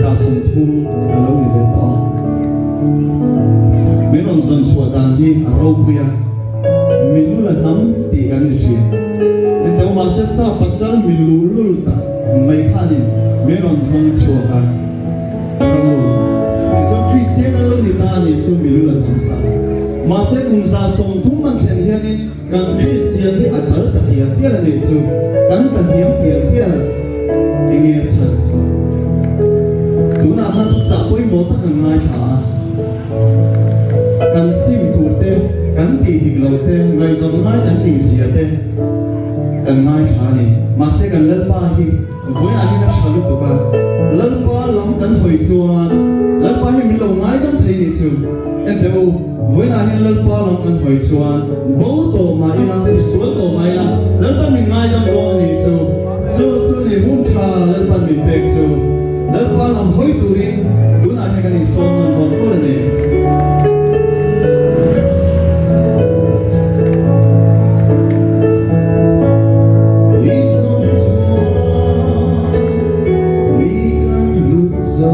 za sum thum alo ni ve ta meron zon suwa dan hi aro puya milu la nam ti kan ni thi ento ma se sa pachal milu lul ta mai khani meron zon suwa ka aro so Christian alo ni ta ni so milu la nam ta ma se kung za sum thum man khen hi ni kan Christian ni atal ta ti ti la ni so kan kan ti nghe thật tú nào han tu giả quay mốt tất cả ngay thả cần sim thủ tên cần tì thịt lâu tên ngày đồng ngay cần tì xìa tên cần ngay thả này mà sẽ cần lên ba hi với ai nó trả lúc tụi ba lên ba lắm cần hồi xuân lên ba hi mình lâu ngay cần thấy này chứ em thấy không với ai lên ba lắm cần hồi xuân bố tổ mà đi làm xuống tổ mày làm lên ba mình ngay trong đồ này chứ so ni mun tha lan pan min pek so lan pa lam hoi turin tuna ha kan son non bon ko ne so ni kan lut so